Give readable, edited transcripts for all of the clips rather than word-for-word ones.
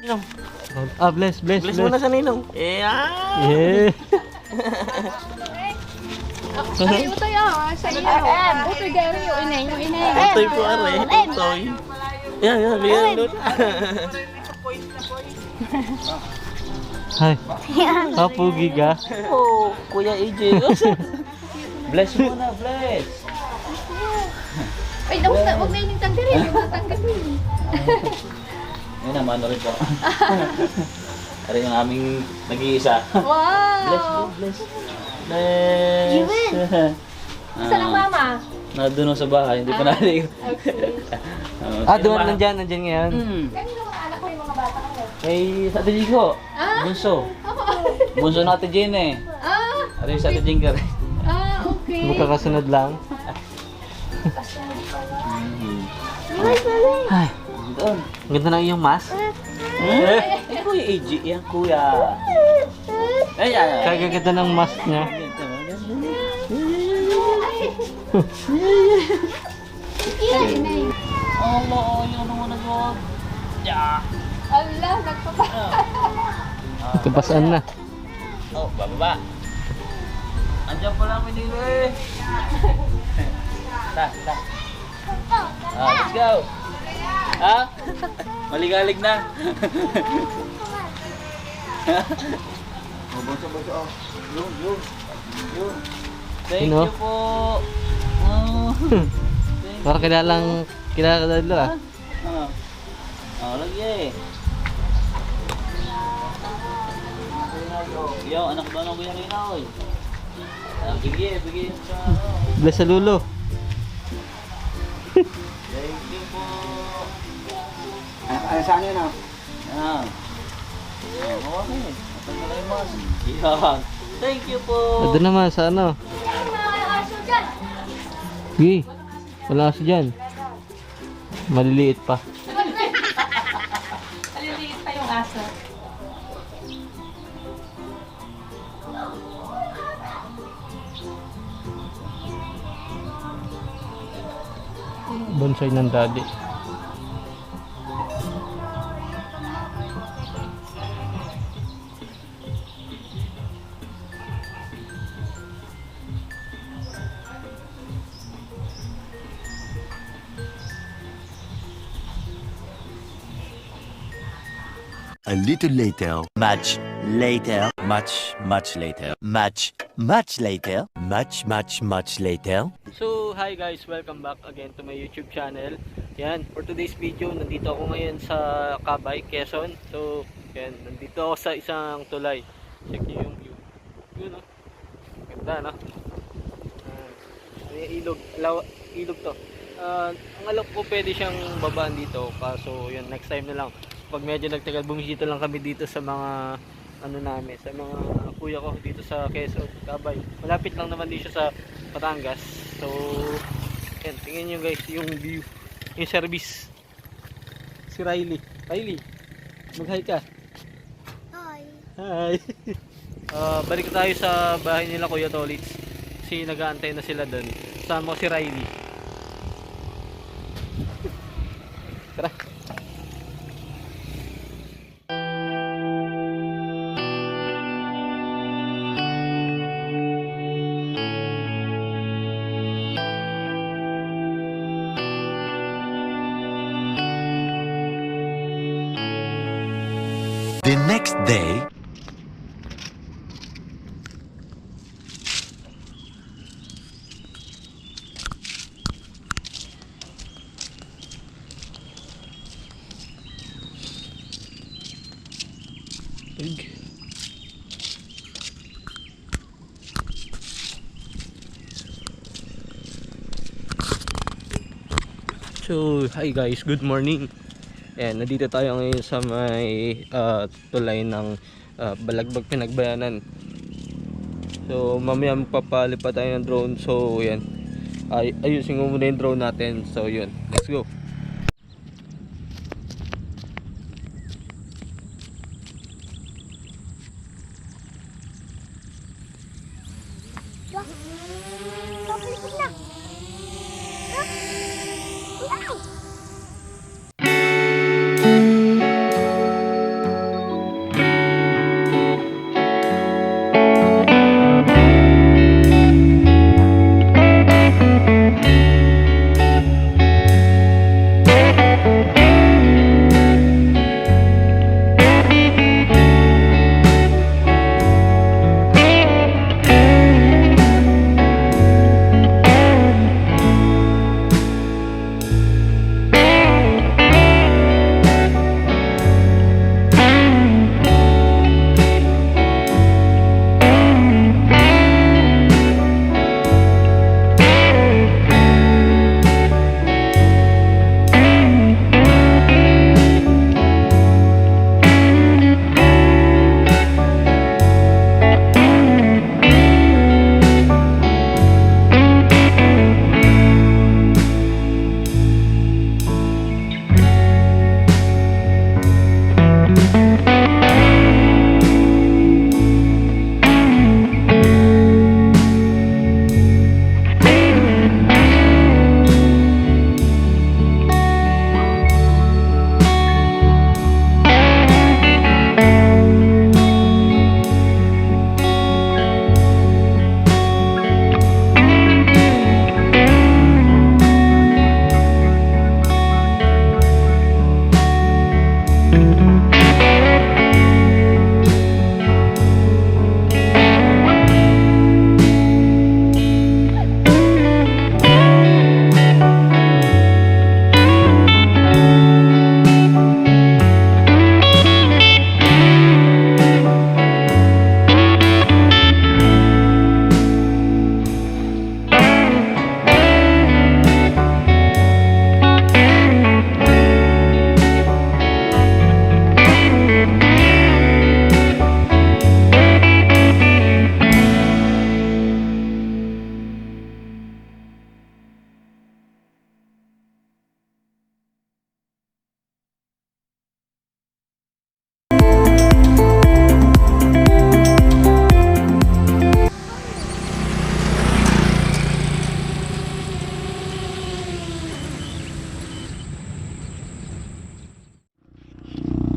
Ninong. Bless Bless muna sa Ninong. Yeah. Ay, utoy sa iyo. Utoy gari yung inay, yung inay. Utoy po are. Utoy. Yan, bigyan doon. Hi. Kapugi ka? Oh, Kuya AJ. Bless muna, bless. Ay, huwag na yung tanggalin. Huwag na tanggalin. Ngayon naman, ano rin po. Ari yung aming nag-iisa. Wow! Bless. Bless. Saan ang mama? Nandun sa bahay, hindi pa naligo. Doon nandyan ngayon. Kanino mga anak ko yung mga bata ko? Kay sa Ate Jigo. Bunso. Bunso na Ate Jen eh. Ari sa Ate Jen ka rin. Okay. Magkakasunod lang. Ay, Doon. ang ganda na iyong mask. Kuya AJ, yan kuya. Ay. Kagaganda ng mask niya. Inay. Allah, yun naman nag-wag. Allah, nagpapa. Kapasaan na. Oh, bababa. Andiyan pa lang Manilo eh. Ta. Let's go. Ha? Maligalig na. Boso. Yun. Thank Sino? you po. Oh. Para kilala dalo ah. Lagi. Yo, anak ba ng Kuya Rina oy? Bigay sa Bless sa lulo. Thank you po. Saan yun Okay. Matanggal yung mask. Yan. Thank you po. Doon naman sa ano. Gi. Wala kasi dyan. Maliliit pa. Maliliit pa yung aso. Bonsai ng daddy. A little later, much later, much later, much later. So, hi guys, welcome back again to my YouTube channel. Yan, for today's video, nandito ako ngayon sa Cabay, Quezon. So, yan, nandito ako sa isang tulay. Check niyo yung view. Yun, no? Ganda, no? Ilog to. Ang alam ko pwede siyang babaan dito, kaso yun, next time na lang. Pag medyo nagtagal, bumisita lang kami dito sa mga ano namin, sa mga kuya ko dito sa Quezon, Cabay. Malapit lang naman dito sa Batangas. So, yan, tingnan nyo guys yung view, yung service. Si Riley. Mag-hi ka. Hi. Balik tayo sa bahay nila Kuya Tolits. Kasi nag-aantay na sila doon. Sama ko si Riley. Tara. The next day, So, hi guys, good morning. Ayan, nandito tayo ngayon sa may tulay ng Balagbag Pinagbayanan. So, mamaya magpapalipat tayo ng drone. So, yan. Ayusin ko muna yung drone natin. So, yun. Let's go.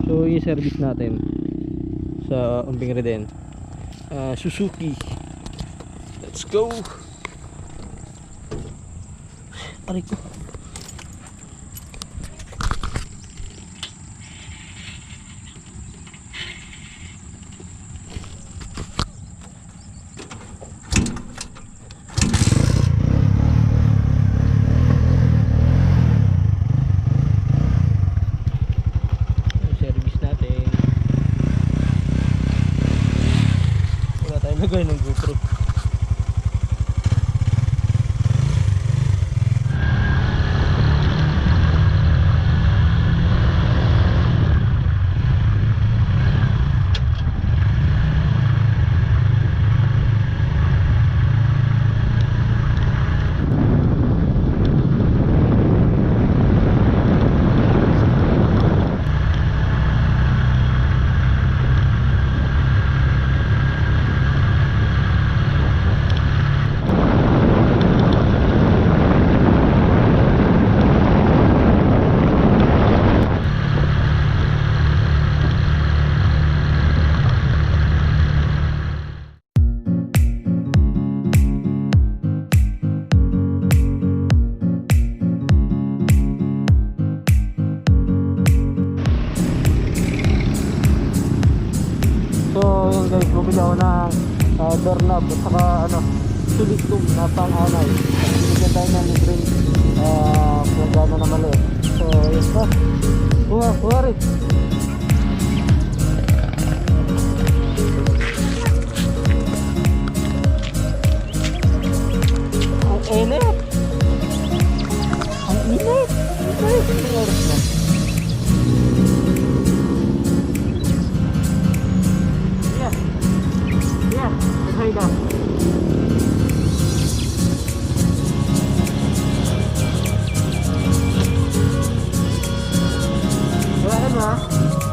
So i-service natin sa Umbing Reden. Suzuki. Let's go. Aray ko. Service natin. Wala tayong lagay ng GoPro. So yun guys, bumili ako ng doorknob at saka sulitum na pang-anay. Bigyan tayo ng libreng planggana na maliit. So yun pa. Kuha rin. Ang init! Ang init! Ang oras na. Hey na. Wala ka na.